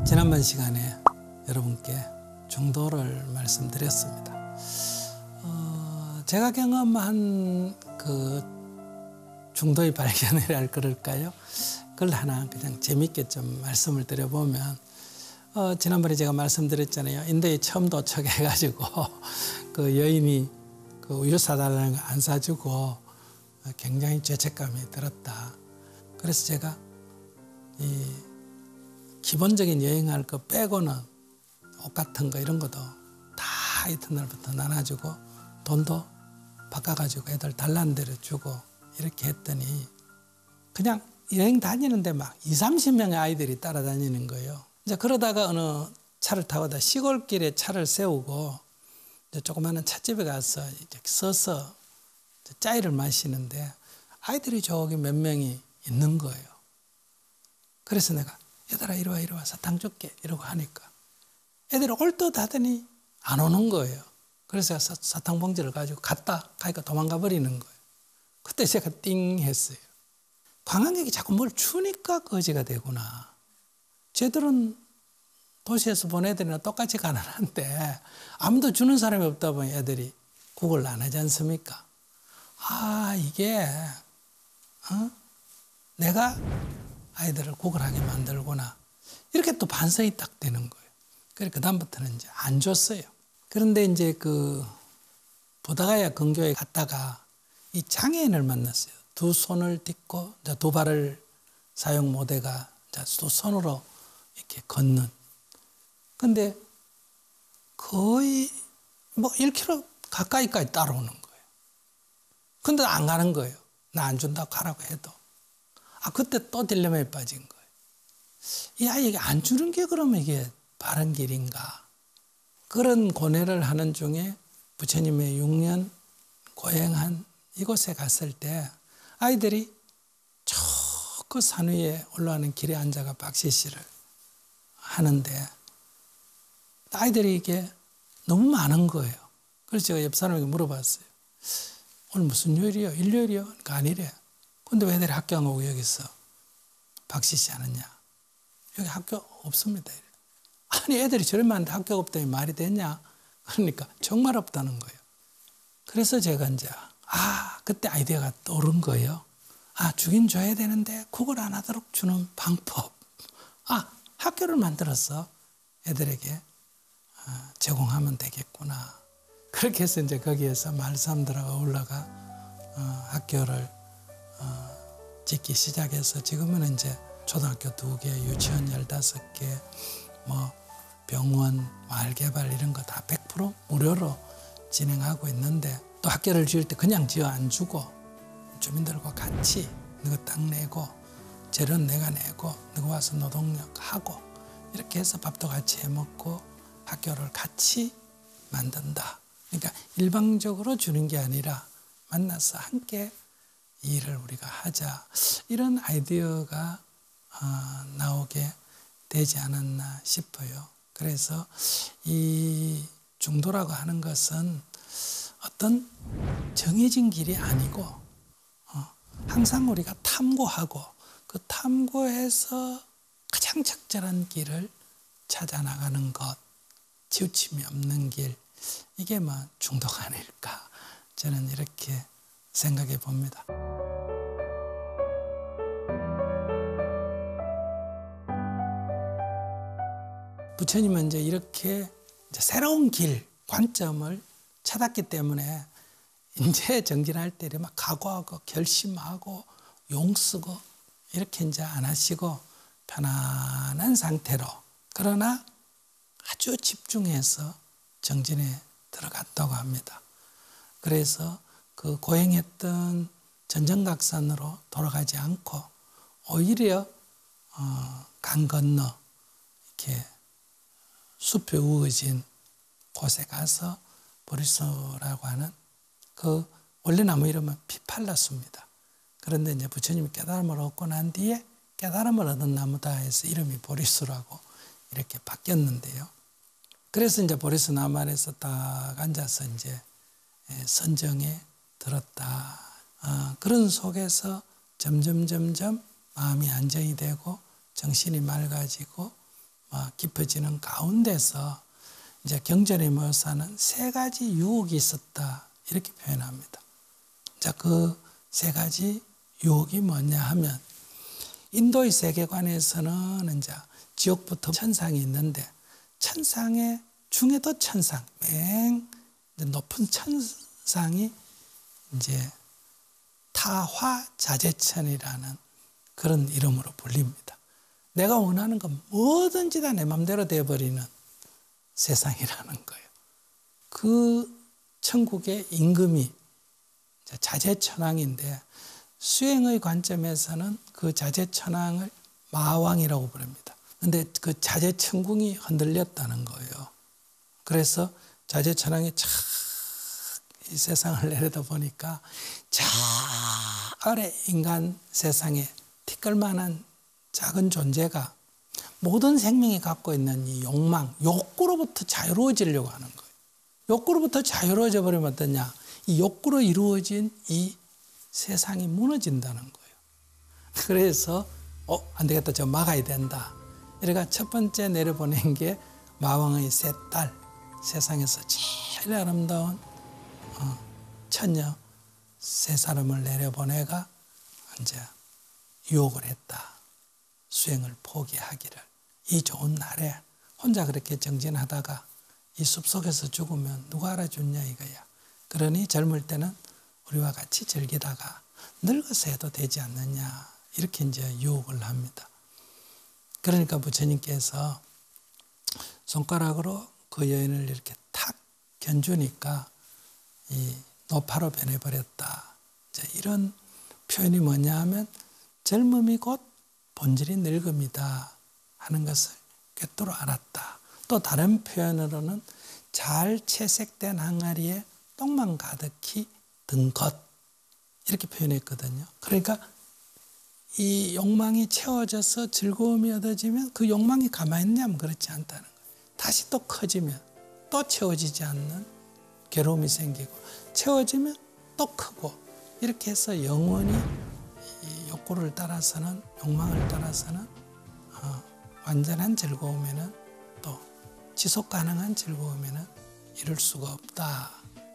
지난번 시간에 여러분께 중도를 말씀드렸습니다. 제가 경험한 그 중도의 발견이랄 그럴까요? 그걸 하나 그냥 재밌게 좀 말씀을 드려보면, 지난번에 제가 말씀드렸잖아요. 인도에 처음 도착해가지고 그 여인이 그 우유 사달라는 거 안 사주고 굉장히 죄책감이 들었다. 그래서 제가 이 기본적인 여행할 거 빼고는 옷 같은 거 이런 것도 다 이튿날부터 나눠주고 돈도 바꿔가지고 애들 달라는 대로 주고 이렇게 했더니 그냥 여행 다니는데 막 20-30명의 아이들이 따라다니는 거예요. 이제 그러다가 어느 차를 타고다 시골길에 차를 세우고 이제 조그마한 찻집에 가서 이제 서서 짜이를 마시는데 아이들이 저기 몇 명이 있는 거예요. 그래서 내가 얘들아 이리 와 사탕 줄게 이러고 하니까 애들이 올 듯 하더니 안 오는 거예요. 그래서 사탕 봉지를 가지고 가니까 도망가 버리는 거예요. 그때 제가 띵 했어요. 관광객이 자꾸 뭘 주니까 거지가 되구나. 쟤들은 도시에서 본 애들이랑 똑같이 가난한데 아무도 주는 사람이 없다 보니 애들이 구걸 안 하지 않습니까? 아, 이게 내가 아이들을 구걸하게 만들구나. 이렇게 또 반성이 딱 되는 거예요. 그래서 그다음부터는 이제 안 줬어요. 그런데 이제 그 부다가야 근교에 갔다가 이 장애인을 만났어요. 두 손을 딛고 두 발을 사용 못해가 두 손으로 이렇게 걷는. 근데 거의 뭐 1km 가까이까지 따라오는 거예요. 근데 안 가는 거예요. 나 안 준다고 가라고 해도. 그때 또 딜레마에 빠진 거예요. 이 아이에게 안 주는 게 그러면 이게 바른 길인가. 그런 고뇌를 하는 중에 부처님의 6년 고행한 이곳에 갔을 때 아이들이 저 그 산 위에 올라가는 길에 앉아가 박시시를 하는데 아이들이 이게 너무 많은 거예요. 그래서 제가 옆 사람에게 물어봤어요. 오늘 무슨 요일이요? 일요일이요? 그러니까 아니래. 근데 왜 애들이 학교 안 오고 여기서 박시시 하느냐? 여기 학교 없습니다. 이래. 아니 애들이 저리 많은데 학교가 없다니 말이 되냐? 그러니까 정말 없다는 거예요. 그래서 제가 이제 그때 아이디어가 떠오른 거예요. 주긴 줘야 되는데 구걸 안 하도록 주는 방법. 학교를 만들어서 애들에게 제공하면 되겠구나. 그렇게 해서 이제 거기에서 마을 사람들하고 올라가 학교를 짓기 시작해서 지금은 이제 초등학교 2개, 유치원 15개, 뭐 병원, 마을 개발 이런 거 다 100% 무료로 진행하고 있는데 또 학교를 지을 때 그냥 지어 안 주고 주민들과 같이 너가 땅 내고 재료는 내가 내고 너가 와서 노동력 하고 이렇게 해서 밥도 같이 해먹고 학교를 같이 만든다. 그러니까 일방적으로 주는 게 아니라 만나서 함께 이 일을 우리가 하자. 이런 아이디어가 나오게 되지 않았나 싶어요. 그래서 이 중도라고 하는 것은 어떤 정해진 길이 아니고 항상 우리가 탐구하고 그 탐구해서 가장 적절한 길을 찾아 나가는 것, 치우침이 없는 길, 이게 뭐 중도가 아닐까 저는 이렇게 생각해 봅니다. 부처님은 이제 이렇게 새로운 길, 관점을 찾았기 때문에 이제 정진할 때 막 각오하고 결심하고 용쓰고 이렇게 이제 안 하시고 편안한 상태로 그러나 아주 집중해서 정진에 들어갔다고 합니다. 그래서 그 고행했던 전정각산으로 돌아가지 않고 오히려 강 건너 이렇게 숲에 우거진 곳에 가서 보리수라고 하는 그 원래 나무 이름은 피팔라수입니다. 그런데 이제 부처님이 깨달음을 얻고 난 뒤에 깨달음을 얻은 나무다 해서 이름이 보리수라고 이렇게 바뀌었는데요. 그래서 이제 보리수 나무 아래서 딱 앉아서 이제 선정에 들었다. 그런 속에서 점점 마음이 안정이 되고 정신이 맑아지고 깊어지는 가운데서 이제 경전의 묘사는 세 가지 유혹이 있었다 이렇게 표현합니다. 자, 그 세 가지 유혹이 뭐냐 하면 인도의 세계관에서는 이제 지옥부터 천상이 있는데 천상의 중에도 천상, 맨 높은 천상이 이제 타화자재천이라는 그런 이름으로 불립니다. 내가 원하는 건 뭐든지 다 내 맘대로 되어버리는 세상이라는 거예요. 그 천국의 임금이 자재천왕인데 수행의 관점에서는 그 자재천왕을 마왕이라고 부릅니다. 근데 그 자재천궁이 흔들렸다는 거예요. 그래서 자재천왕이 쫙 이 세상을 내려다보니까 저 아래 인간 세상에 티끌만한 작은 존재가 모든 생명이 갖고 있는 이 욕망, 욕구로부터 자유로워지려고 하는 거예요. 욕구로부터 자유로워져 버리면 어떠냐? 이 욕구로 이루어진 이 세상이 무너진다는 거예요. 그래서 안 되겠다, 저 막아야 된다. 이래가 첫 번째 내려보낸 게 마왕의 세 딸, 세상에서 제일 아름다운 처녀 세 사람을 내려보내가 이제 유혹을 했다. 수행을 포기하기를. 이 좋은 날에 혼자 그렇게 정진하다가 이 숲속에서 죽으면 누가 알아주냐 이거야. 그러니 젊을 때는 우리와 같이 즐기다가 늙어서 해도 되지 않느냐 이렇게 이제 유혹을 합니다. 그러니까 부처님께서 손가락으로 그 여인을 이렇게 탁 견주니까 이 노파로 변해버렸다. 이런 표현이 뭐냐 하면 젊음이 곧 본질이 늙음이다 하는 것을 꿰뚫어 알았다. 또 다른 표현으로는 잘 채색된 항아리에 똥만 가득히 든 것 이렇게 표현했거든요. 그러니까 이 욕망이 채워져서 즐거움이 얻어지면 그 욕망이 가만히 있냐면 그렇지 않다는 거예요. 다시 또 커지면 또 채워지지 않는 괴로움이 생기고 채워지면 또 크고 이렇게 해서 영원히 이 욕구를 따라서는 욕망을 따라서는 완전한 즐거움에는 또 지속 가능한 즐거움에는 이룰 수가 없다.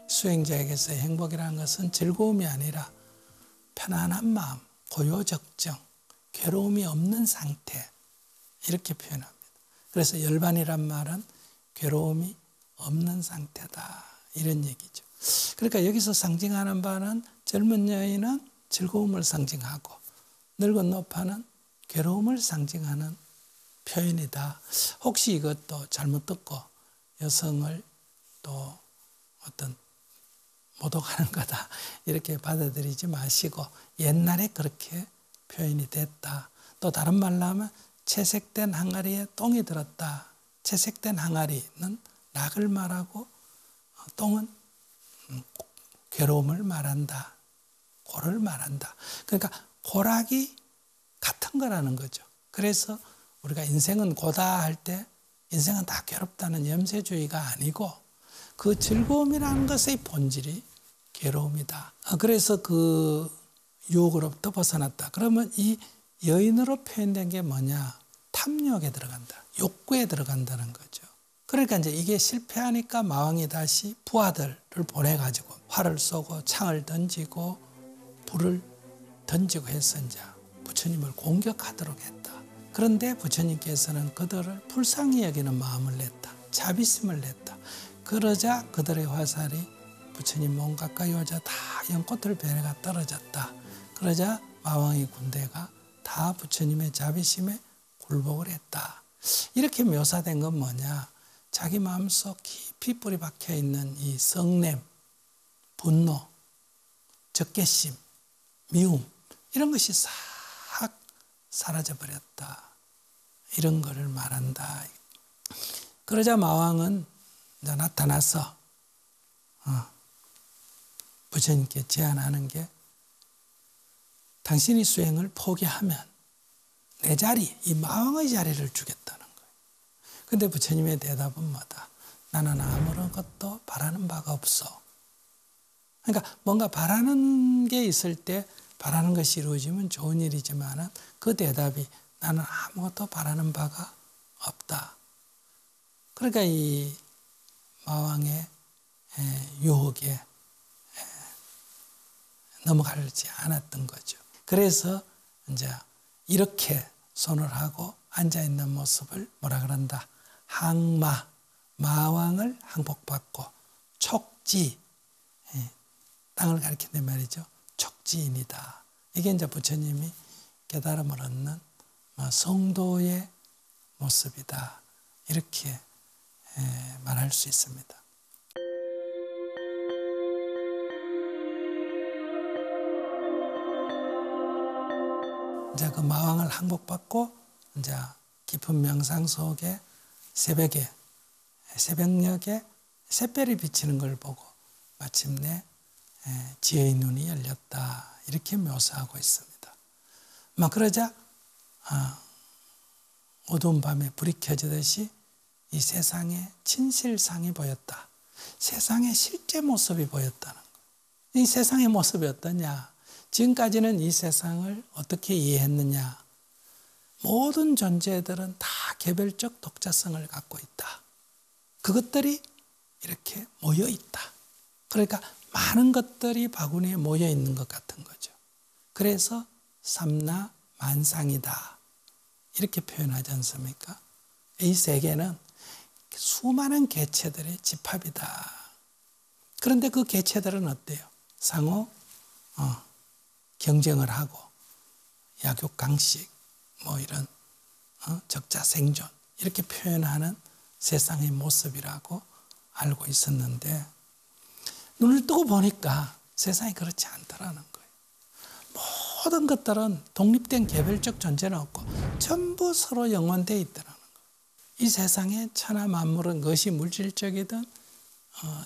수행자에게서의 행복이라는 것은 즐거움이 아니라 편안한 마음, 고요적정, 괴로움이 없는 상태 이렇게 표현합니다. 그래서 열반이란 말은 괴로움이 없는 상태다 이런 얘기죠. 그러니까 여기서 상징하는 바는 젊은 여인은 즐거움을 상징하고 늙은 노파는 괴로움을 상징하는 표현이다. 혹시 이것도 잘못 듣고 여성을 또 어떤 모독하는 거다 이렇게 받아들이지 마시고 옛날에 그렇게 표현이 됐다. 또 다른 말로 하면 채색된 항아리에 똥이 들었다. 채색된 항아리는 낙을 말하고 똥은 괴로움을 말한다. 고를 말한다. 그러니까 고락이 같은 거라는 거죠. 그래서 우리가 인생은 고다 할 때 인생은 다 괴롭다는 염세주의가 아니고 그 즐거움이라는 것의 본질이 괴로움이다. 그래서 그 유혹으로부터 벗어났다. 그러면 이 여인으로 표현된 게 뭐냐? 탐욕에 들어간다. 욕구에 들어간다는 거죠. 그러니까 이제 이게 실패하니까 마왕이 다시 부하들을 보내가지고 활을 쏘고 창을 던지고 불을 던지고 해서 이제 부처님을 공격하도록 했다. 그런데 부처님께서는 그들을 불쌍히 여기는 마음을 냈다. 자비심을 냈다. 그러자 그들의 화살이 부처님 몸 가까이 오자 다 연꽃을 베내가 떨어졌다. 그러자 마왕의 군대가 다 부처님의 자비심에 굴복을 했다. 이렇게 묘사된 건 뭐냐? 자기 마음속 깊이 뿌리 박혀 있는 이 성냄, 분노, 적개심, 미움 이런 것이 싹 사라져버렸다. 이런 거를 말한다. 그러자 마왕은 이제 나타나서 부처님께 제안하는 게 당신이 수행을 포기하면 내 자리, 이 마왕의 자리를 주겠다는 거예요. 근데 부처님의 대답은 뭐다? 나는 아무런 것도 바라는 바가 없어. 그러니까 뭔가 바라는 게 있을 때 바라는 것이 이루어지면 좋은 일이지만 그 대답이 나는 아무것도 바라는 바가 없다. 그러니까 이 마왕의 유혹에 넘어가지 않았던 거죠. 그래서 이제 이렇게 손을 하고 앉아있는 모습을 뭐라 그런다? 항마, 마왕을 항복받고 촉지, 땅을 가리키는 말이죠. 촉지인이다. 이게 이제 부처님이 깨달음을 얻는 성도의 모습이다. 이렇게 말할 수 있습니다. 이제 그 마왕을 항복받고 이제 깊은 명상 속에 새벽녘에 샛별이 비치는 걸 보고 마침내 지혜의 눈이 열렸다. 이렇게 묘사하고 있습니다. 막 그러자 어두운 밤에 불이 켜지듯이 이 세상의 진실상이 보였다. 세상의 실제 모습이 보였다는 거예요. 이 세상의 모습이 어떠냐? 지금까지는 이 세상을 어떻게 이해했느냐? 모든 존재들은 다 개별적 독자성을 갖고 있다. 그것들이 이렇게 모여 있다. 그러니까 많은 것들이 바구니에 모여 있는 것 같은 거죠. 그래서 삼나 만상이다. 이렇게 표현하지 않습니까? 이 세계는 수많은 개체들의 집합이다. 그런데 그 개체들은 어때요? 상호 경쟁을 하고 약육강식 뭐 이런 적자생존 이렇게 표현하는 세상의 모습이라고 알고 있었는데 눈을 뜨고 보니까 세상이 그렇지 않더라는 거예요. 모든 것들은 독립된 개별적 존재는 없고 전부 서로 연관되어 있더라는 거예요. 이 세상의 천하 만물은 그것이 물질적이든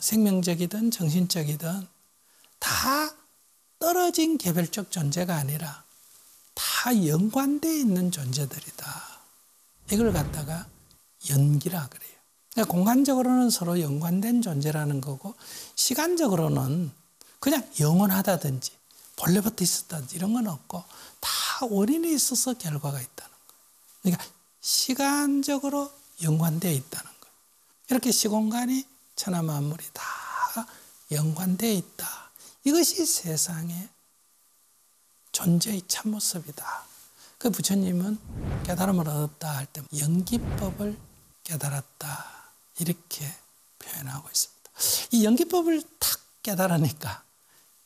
생명적이든 정신적이든 다 떨어진 개별적 존재가 아니라 다 연관되어 있는 존재들이다. 이걸 갖다가 연기라 그래요. 그러니까 공간적으로는 서로 연관된 존재라는 거고 시간적으로는 그냥 영원하다든지 본래부터 있었다든지 이런 건 없고 다 원인이 있어서 결과가 있다는 거예요. 그러니까 시간적으로 연관되어 있다는 거예요. 이렇게 시공간이 천하 만물이 다 연관되어 있다. 이것이 세상의 존재의 참모습이다. 그 부처님은 깨달음을 얻었다 할 때 연기법을 깨달았다. 이렇게 표현하고 있습니다. 이 연기법을 탁 깨달으니까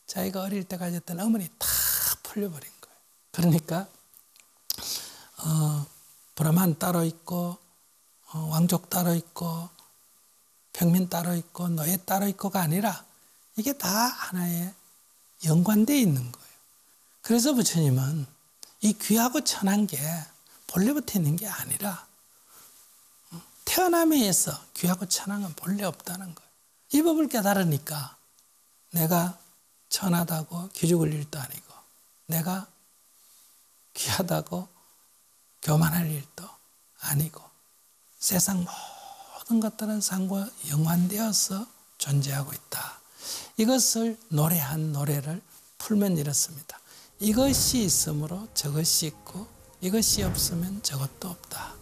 자기가 어릴 때 가졌던 어머니 다 풀려버린 거예요. 그러니까 브라만 따로 있고 왕족 따로 있고 평민 따로 있고 노예 따로 있고가 아니라 이게 다 하나의 연관되어 있는 거예요. 그래서 부처님은 이 귀하고 천한 게 본래부터 있는 게 아니라 태어남에 의해서 귀하고 천한 건 본래 없다는 거예요. 이 법을 깨달으니까 내가 천하다고 기죽을 일도 아니고 내가 귀하다고 교만할 일도 아니고 세상 모든 것들은 상과 연관되어서 존재하고 있다. 이것을 노래한 노래를 풀면 이렇습니다. 이것이 있으므로 저것이 있고 이것이 없으면 저것도 없다.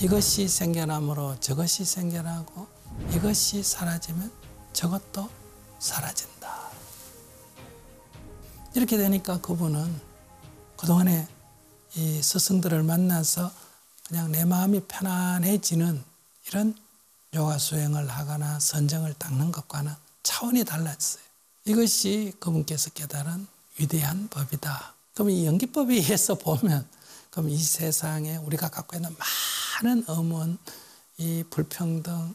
이것이 생겨나므로 저것이 생겨나고 이것이 사라지면 저것도 사라진다. 이렇게 되니까 그분은 그동안에 이 스승들을 만나서 그냥 내 마음이 편안해지는 이런 요가 수행을 하거나 선정을 닦는 것과는 차원이 달랐어요. 이것이 그분께서 깨달은 위대한 법이다. 그럼 이 연기법에 의해서 보면 그럼 이 세상에 우리가 갖고 있는 많은 엄원, 이 불평등,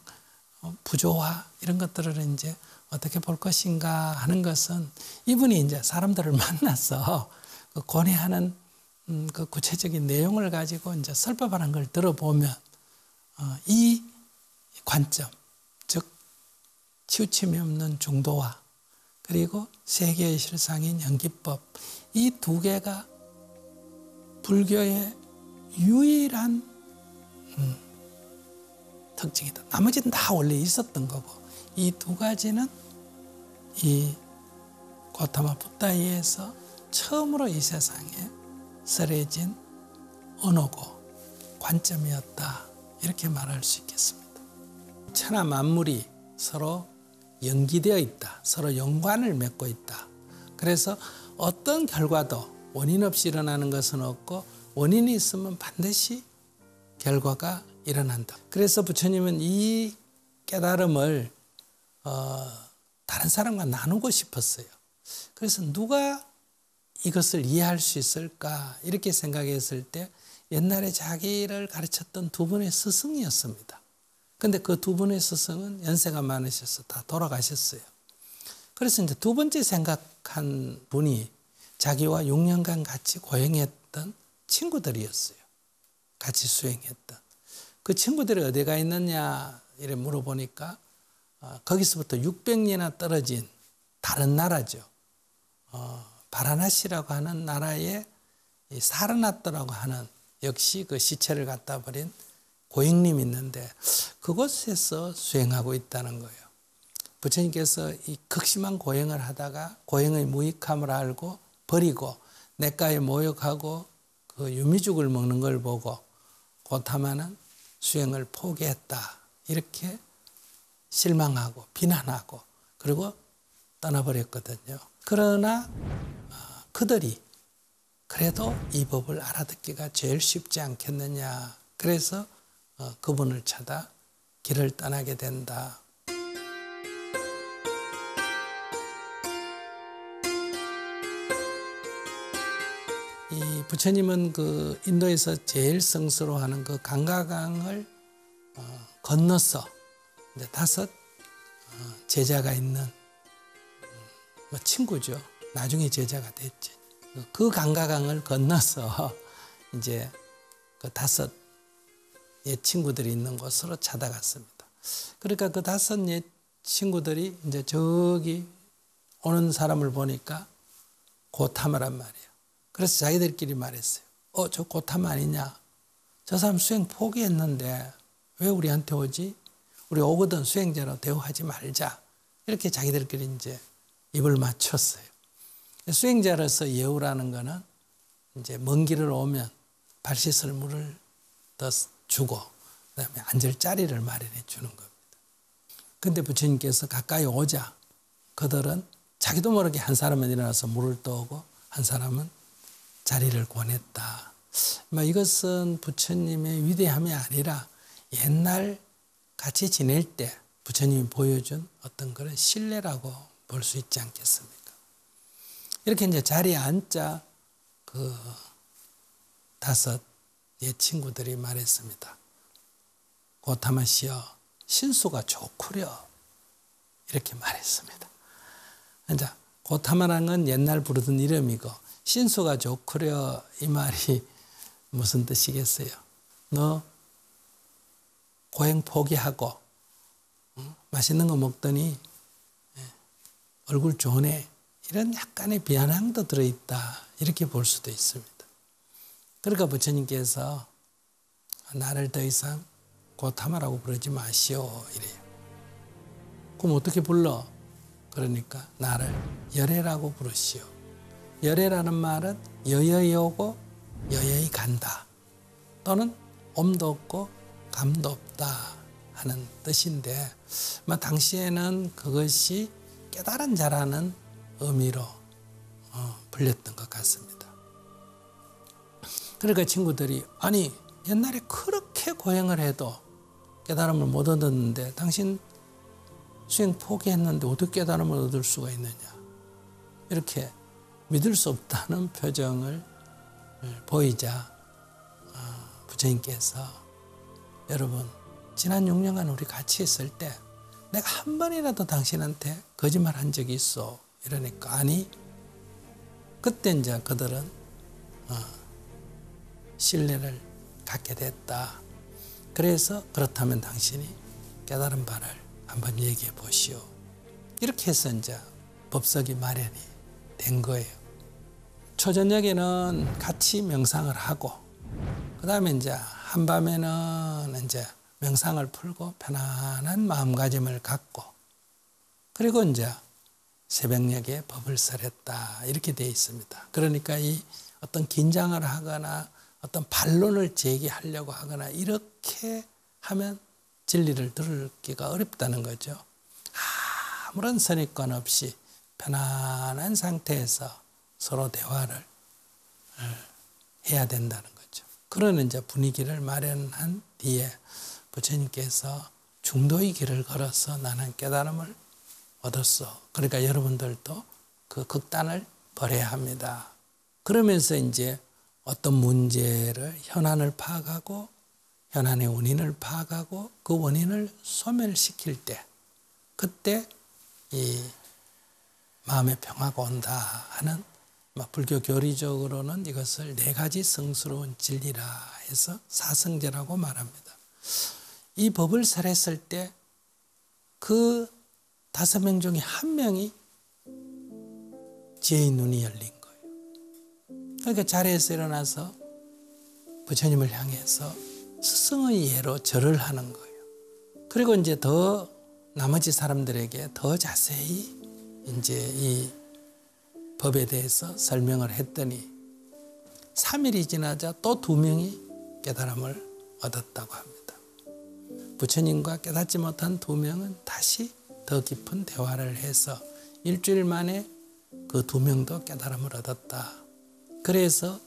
부조화 이런 것들을 이제 어떻게 볼 것인가 하는 것은 이분이 이제 사람들을 만나서 그 고뇌하는 그 구체적인 내용을 가지고 이제 설법하는 걸 들어보면 이 관점, 즉 치우침이 없는 중도화 그리고 세계의 실상인 연기법 이 두 개가 불교의 유일한 특징이다. 나머지는 다 원래 있었던 거고 이 두 가지는 이 고타마 붓다에 의해서 처음으로 이 세상에 설해진 언어고 관점이었다. 이렇게 말할 수 있겠습니다. 천하 만물이 서로 연기되어 있다. 서로 연관을 맺고 있다. 그래서 어떤 결과도 원인 없이 일어나는 것은 없고 원인이 있으면 반드시 결과가 일어난다. 그래서 부처님은 이 깨달음을 다른 사람과 나누고 싶었어요. 그래서 누가 이것을 이해할 수 있을까 이렇게 생각했을 때 옛날에 자기를 가르쳤던 두 분의 스승이었습니다. 근데 그 두 분의 스승은 연세가 많으셔서 다 돌아가셨어요. 그래서 이제 두 번째 생각한 분이 자기와 6년간 같이 고행했던 친구들이었어요. 같이 수행했던. 그 친구들이 어디가 있느냐 이래 물어보니까 거기서부터 600리나 떨어진 다른 나라죠. 바라나시라고 하는 나라에 사르나트라고 하는 역시 그 시체를 갖다 버린 고행님이 있는데 그곳에서 수행하고 있다는 거예요. 부처님께서 이 극심한 고행을 하다가 고행의 무익함을 알고 버리고 냇가에 모욕하고 그 유미죽을 먹는 걸 보고 고타마는 수행을 포기했다. 이렇게 실망하고 비난하고 그리고 떠나버렸거든요. 그러나 그들이 그래도 이 법을 알아듣기가 제일 쉽지 않겠느냐. 그래서 그분을 찾아 길을 떠나게 된다. 이 부처님은 그 인도에서 제일 성스러워하는 그 강가강을 건너서 이제 5 제자가 있는 뭐 친구죠. 나중에 제자가 됐지. 그 강가강을 건너서 이제 그 5 옛 친구들이 있는 곳으로 찾아갔습니다. 그러니까 그 5 옛 친구들이 이제 저기 오는 사람을 보니까 고타마란 말이에요. 그래서 자기들끼리 말했어요. 저 고타마 아니냐? 저 사람 수행 포기했는데 왜 우리한테 오지? 우리 오거든 수행자로 대우하지 말자. 이렇게 자기들끼리 이제 입을 맞췄어요. 수행자로서 예우라는 거는 이제 먼 길을 오면 발 씻을 물을 더 주고 그다음에 앉을 자리를 마련해 주는 겁니다. 근데 부처님께서 가까이 오자 그들은 자기도 모르게 한 사람은 일어나서 물을 떠오고 한 사람은 자리를 권했다. 이것은 부처님의 위대함이 아니라 옛날 같이 지낼 때 부처님이 보여준 어떤 그런 신뢰라고 볼 수 있지 않겠습니까? 이렇게 이제 자리에 앉자 그 5 옛 친구들이 말했습니다. 고타마 씨여, 신수가 좋구려. 이렇게 말했습니다. 이제 고타마라는 건 옛날 부르던 이름이고 신수가 좋구려 이 말이 무슨 뜻이겠어요? 너 고행 포기하고 맛있는 거 먹더니 얼굴 좋네. 이런 약간의 비아냥도 들어있다. 이렇게 볼 수도 있습니다. 그러니까 부처님께서 나를 더 이상 고타마라고 부르지 마시오. 이래요. 그럼 어떻게 불러? 그러니까 나를 열애라고 부르시오. 열애라는 말은 여여히 오고 여여히 간다. 또는 엄도 없고 감도 없다 하는 뜻인데 당시에는 그것이 깨달은 자라는 의미로 불렸던 것 같습니다. 그러니까 친구들이 아니 옛날에 그렇게 고행을 해도 깨달음을 못 얻었는데 당신 수행 포기했는데 어떻게 깨달음을 얻을 수가 있느냐. 이렇게 믿을 수 없다는 표정을 보이자 부처님께서 여러분 지난 6년간 우리 같이 있을 때 내가 한 번이라도 당신한테 거짓말 한 적이 있어. 이러니까 아니 그때 이제 그들은 신뢰를 갖게 됐다. 그래서 그렇다면 당신이 깨달은 바를 한번 얘기해 보시오. 이렇게 해서 이제 법석이 마련이 된 거예요. 초저녁에는 같이 명상을 하고 그 다음에 이제 한밤에는 이제 명상을 풀고 편안한 마음가짐을 갖고 그리고 이제 새벽녘에 법을 설했다. 이렇게 되어 있습니다. 그러니까 이 어떤 긴장을 하거나 어떤 반론을 제기하려고 하거나 이렇게 하면 진리를 들기가 어렵다는 거죠. 아무런 선입관 없이 편안한 상태에서 서로 대화를 해야 된다는 거죠. 그런 이제 분위기를 마련한 뒤에 부처님께서 중도의 길을 걸어서 나는 깨달음을 얻었어. 그러니까 여러분들도 그 극단을 버려야 합니다. 그러면서 이제 어떤 문제를 현안을 파악하고 현안의 원인을 파악하고 그 원인을 소멸시킬 때 그때 이 마음의 평화가 온다 하는 불교 교리적으로는 이것을 네 가지 성스러운 진리라 해서 사성제라고 말합니다. 이 법을 설했을 때 그 5명 중에 1명이 지혜의 눈이 열린 거예요. 그러니까 자리에서 일어나서 부처님을 향해서 스승의 예로 절을 하는 거예요. 그리고 이제 더 나머지 사람들에게 더 자세히 이제 이 법에 대해서 설명을 했더니 3일이 지나자 또 2명이 깨달음을 얻었다고 합니다. 부처님과 깨닫지 못한 2명은 다시 더 깊은 대화를 해서 일주일 만에 그 2명도 깨달음을 얻었다. 그래서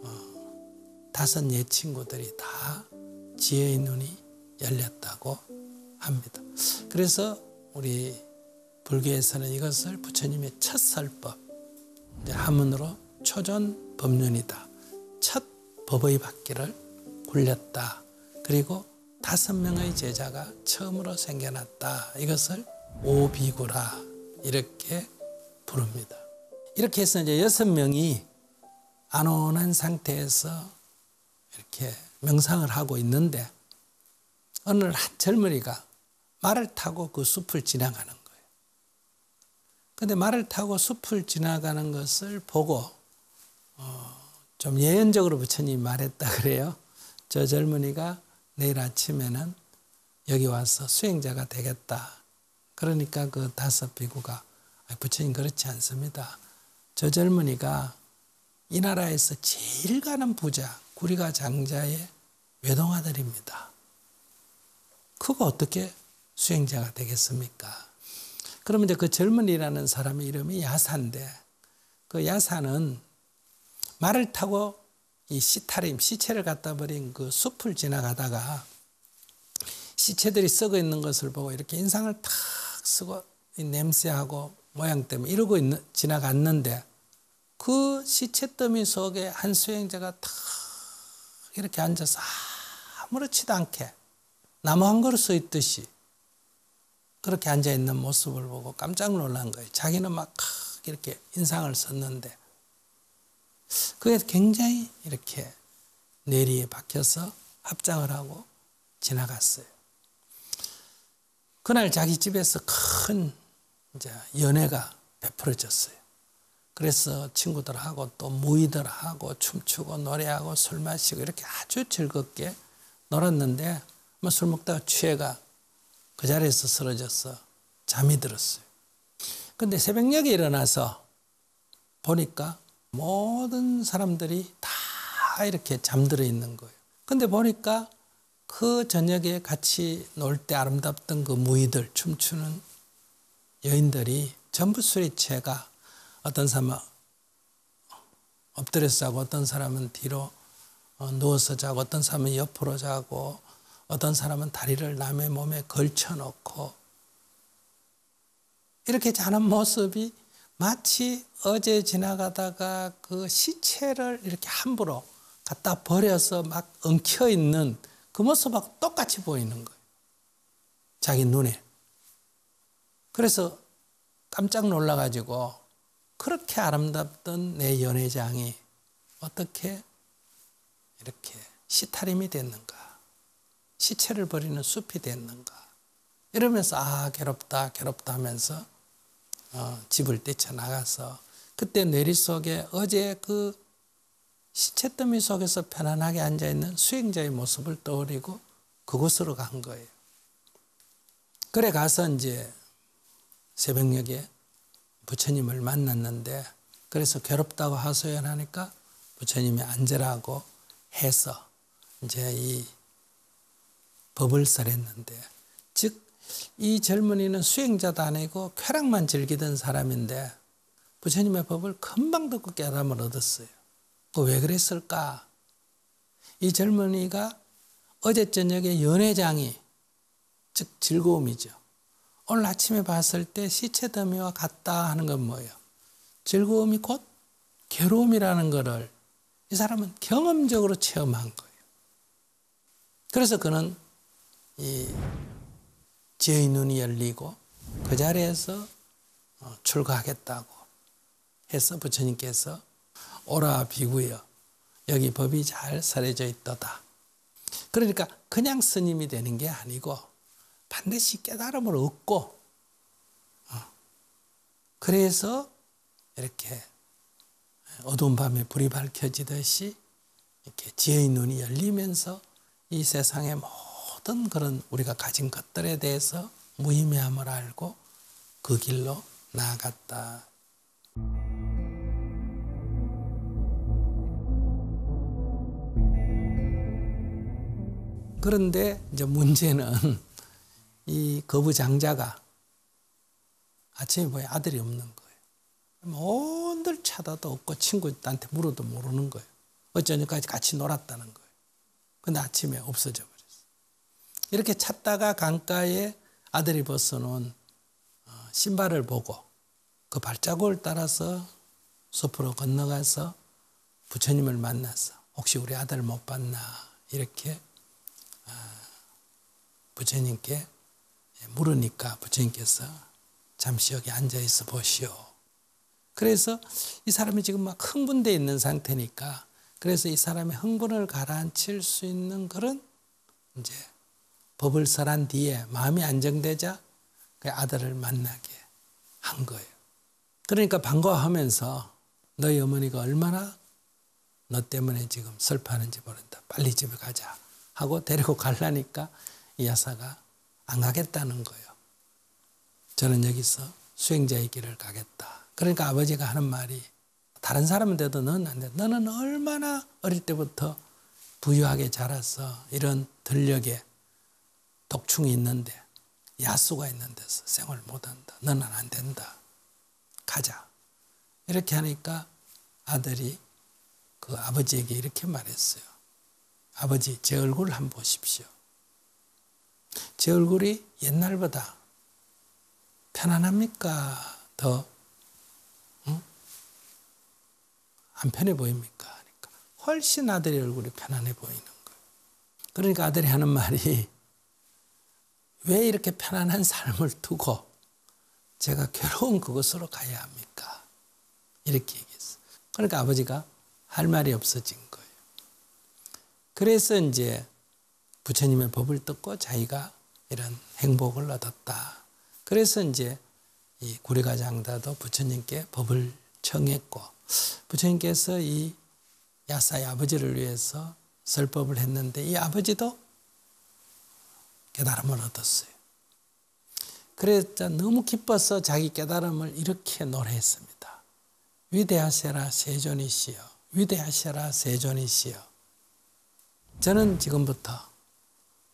5 옛 친구들이 다 지혜의 눈이 열렸다고 합니다. 그래서 우리 불교에서는 이것을 부처님의 첫 설법, 한문으로 초전 법륜이다. 첫 법의 바퀴를 굴렸다. 그리고 5명의 제자가 처음으로 생겨났다. 이것을 오비구라 이렇게 부릅니다. 이렇게 해서 이제 6명이 안온한 상태에서 이렇게 명상을 하고 있는데 어느 날 한 젊은이가 말을 타고 그 숲을 지나가는 거예요. 그런데 말을 타고 숲을 지나가는 것을 보고 좀 예언적으로 부처님이 말했다 그래요. 저 젊은이가 내일 아침에는 여기 와서 수행자가 되겠다. 그러니까 그 5 비구가 부처님 그렇지 않습니다. 저 젊은이가 이 나라에서 제일 가는 부자 구리가 장자의 외동아들입니다. 그거 어떻게 수행자가 되겠습니까? 그러면 이제 그 젊은이라는 사람의 이름이 야사인데 그 야사는 말을 타고 이 시타림, 시체를 갖다 버린 그 숲을 지나가다가 시체들이 썩어 있는 것을 보고 이렇게 인상을 탁 쓰고 이 냄새하고 모양 때문에 이러고 지나갔는데 그 시체 더미 속에 한 수행자가 탁 이렇게 앉아서 아무렇지도 않게 나무 한 그루 서 있듯이 그렇게 앉아있는 모습을 보고 깜짝 놀란 거예요. 자기는 막 이렇게 인상을 썼는데 그게 굉장히 이렇게 뇌리에 박혀서 합장을 하고 지나갔어요. 그날 자기 집에서 큰 이제 연회가 베풀어졌어요. 그래서 친구들하고 또 무의들하고 춤추고 노래하고 술 마시고 이렇게 아주 즐겁게 놀았는데 술 먹다가 취해가 그 자리에서 쓰러져서 잠이 들었어요. 근데 새벽녘에 일어나서 보니까 모든 사람들이 다 이렇게 잠들어 있는 거예요. 근데 보니까 그 저녁에 같이 놀 때 아름답던 그 무의들, 춤추는 여인들이 전부 술이 취해가 어떤 사람은 엎드려서 자고 어떤 사람은 뒤로 누워서 자고 어떤 사람은 옆으로 자고 어떤 사람은 다리를 남의 몸에 걸쳐놓고 이렇게 자는 모습이 마치 어제 지나가다가 그 시체를 이렇게 함부로 갖다 버려서 막 엉켜있는 그 모습하고 똑같이 보이는 거예요. 자기 눈에. 그래서 깜짝 놀라가지고 그렇게 아름답던 내 연회장이 어떻게 이렇게 시타림이 됐는가. 시체를 버리는 숲이 됐는가. 이러면서 괴롭다 괴롭다 하면서 집을 뛰쳐나가서 그때 뇌리 속에 어제 그 시체더미 속에서 편안하게 앉아있는 수행자의 모습을 떠올리고 그곳으로 간 거예요. 그래 가서 이제 새벽녘에 부처님을 만났는데 그래서 괴롭다고 하소연하니까 부처님이 앉으라고 해서 이제 이 법을 설했는데, 즉 이 젊은이는 수행자도 아니고 쾌락만 즐기던 사람인데 부처님의 법을 금방 듣고 깨달음을 얻었어요. 왜 그랬을까? 이 젊은이가 어제 저녁에 연회장이, 즉 즐거움이죠. 오늘 아침에 봤을 때 시체 더미와 같다 하는 건 뭐예요? 즐거움이 곧 괴로움이라는 것을 이 사람은 경험적으로 체험한 거예요. 그래서 그는 이 지의 눈이 열리고 그 자리에서 출가하겠다고 해서 부처님께서 오라 비구여, 여기 법이 잘 설해져 있도다. 그러니까 그냥 스님이 되는 게 아니고 반드시 깨달음을 얻고, 그래서 이렇게 어두운 밤에 불이 밝혀지듯이 이렇게 지혜의 눈이 열리면서 이 세상의 모든 그런 우리가 가진 것들에 대해서 무의미함을 알고 그 길로 나아갔다. 그런데 이제 문제는 이 거부장자가 아침에 보니 아들이 없는 거예요. 온들 찾아도 없고 친구한테 물어도 모르는 거예요. 어쩌니까지 같이 놀았다는 거예요. 근데 아침에 없어져 버렸어요. 이렇게 찾다가 강가에 아들이 벗어놓은 신발을 보고 그 발자국을 따라서 숲으로 건너가서 부처님을 만나서 혹시 우리 아들 못 봤나 이렇게 부처님께 물으니까 부처님께서 잠시 여기 앉아있어 보시오. 그래서 이 사람이 지금 막 흥분되어 있는 상태니까, 그래서 이 사람의 흥분을 가라앉힐 수 있는 그런 이제 법을 설한 뒤에 마음이 안정되자 그 아들을 만나게 한 거예요. 그러니까 반가워하면서 너희 어머니가 얼마나 너 때문에 지금 슬퍼하는지 모른다. 빨리 집에 가자 하고 데리고 가려니까 이 여사가 안 가겠다는 거예요. 저는 여기서 수행자의 길을 가겠다. 그러니까 아버지가 하는 말이, 다른 사람은 돼도 너는 안 돼. 너는 얼마나 어릴 때부터 부유하게 자라서 이런 들녘에 독충이 있는데 야수가 있는 데서 생활 못한다. 너는 안 된다. 가자. 이렇게 하니까 아들이 그 아버지에게 이렇게 말했어요. 아버지, 제 얼굴 한번 보십시오. 제 얼굴이 옛날보다 편안합니까? 더 안 편해 보입니까? 그러니까 훨씬 아들의 얼굴이 편안해 보이는 거예요. 그러니까 아들이 하는 말이, 왜 이렇게 편안한 삶을 두고 제가 괴로운 그곳으로 가야 합니까? 이렇게 얘기했어요. 그러니까 아버지가 할 말이 없어진 거예요. 그래서 이제 부처님의 법을 듣고 자기가 이런 행복을 얻었다. 그래서 이제 이 구리가장자도 부처님께 법을 청했고, 부처님께서 이 야사의 아버지를 위해서 설법을 했는데 이 아버지도 깨달음을 얻었어요. 그래서 너무 기뻐서 자기 깨달음을 이렇게 노래했습니다. 위대하시라 세존이시여, 위대하시라 세존이시여. 저는 지금부터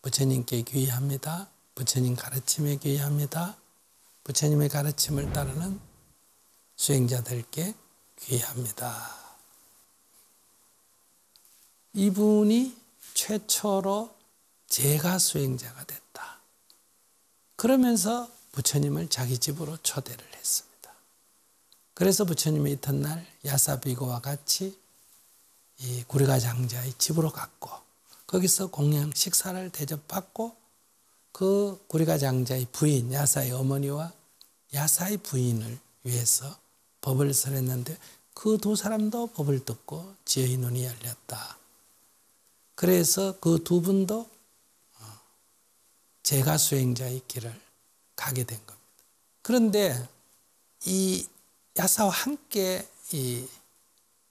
부처님께 귀의합니다. 부처님 가르침에 귀의합니다. 부처님의 가르침을 따르는 수행자들께 귀의합니다. 이분이 최초로 제가 수행자가 됐다. 그러면서 부처님을 자기 집으로 초대를 했습니다. 그래서 부처님이 이튿날 야사비고와 같이 이 구리가장자의 집으로 갔고, 거기서 공양 식사를 대접받고, 그 구리가장자의 부인 야사의 어머니와 야사의 부인을 위해서 법을 설했는데 그 두 사람도 법을 듣고 지혜의 눈이 열렸다. 그래서 그 두 분도 제가 수행자의 길을 가게 된 겁니다. 그런데 이 야사와 함께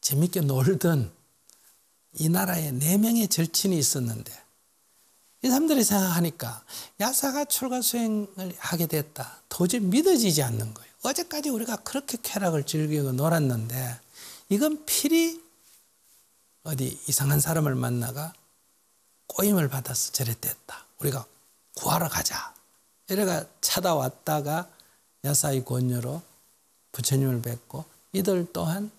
재밌게 놀던 이 나라에 4명의 절친이 있었는데, 이 사람들이 생각하니까 야사가 출가 수행을 하게 됐다. 도저히 믿어지지 않는 거예요. 어제까지 우리가 그렇게 쾌락을 즐기고 놀았는데 이건 필히 어디 이상한 사람을 만나가 꼬임을 받아서 저래 됐다. 우리가 구하러 가자. 이래가 찾아왔다가 야사의 권유로 부처님을 뵙고 이들 또한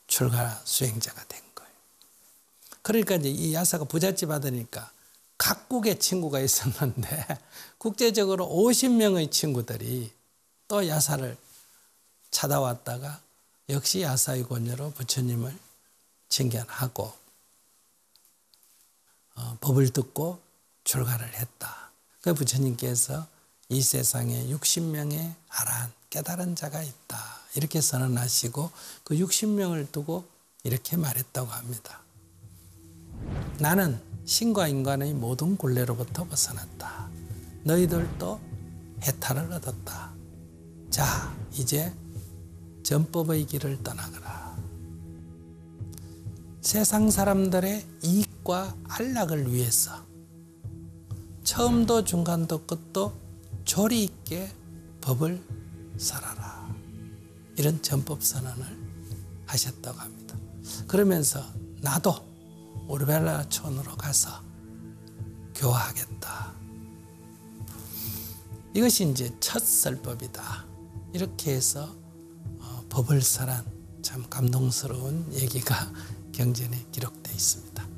출가 수행자가 된 거예요. 그러니까 이제 이 야사가 부잣집 아들이니까 각국의 친구가 있었는데 국제적으로 50명의 친구들이 또 야사를 찾아왔다가 역시 야사의 권유로 부처님을 칭견하고 법을 듣고 출가를 했다. 그 부처님께서 이 세상에 60명의 아라한 깨달은 자가 있다. 이렇게 선언하시고 그 60명을 두고 이렇게 말했다고 합니다. 나는 신과 인간의 모든 굴레로부터 벗어났다. 너희들도 해탈을 얻었다. 자, 이제 전법의 길을 떠나거라. 세상 사람들의 이익과 안락을 위해서 처음도 중간도 끝도 조리 있게 법을 살아라. 이런 전법 선언을 하셨다고 합니다. 그러면서 나도 우르벨라촌으로 가서 교화하겠다. 이것이 이제 첫 설법이다. 이렇게 해서 법을 설한 참 감동스러운 얘기가 경전에 기록되어 있습니다.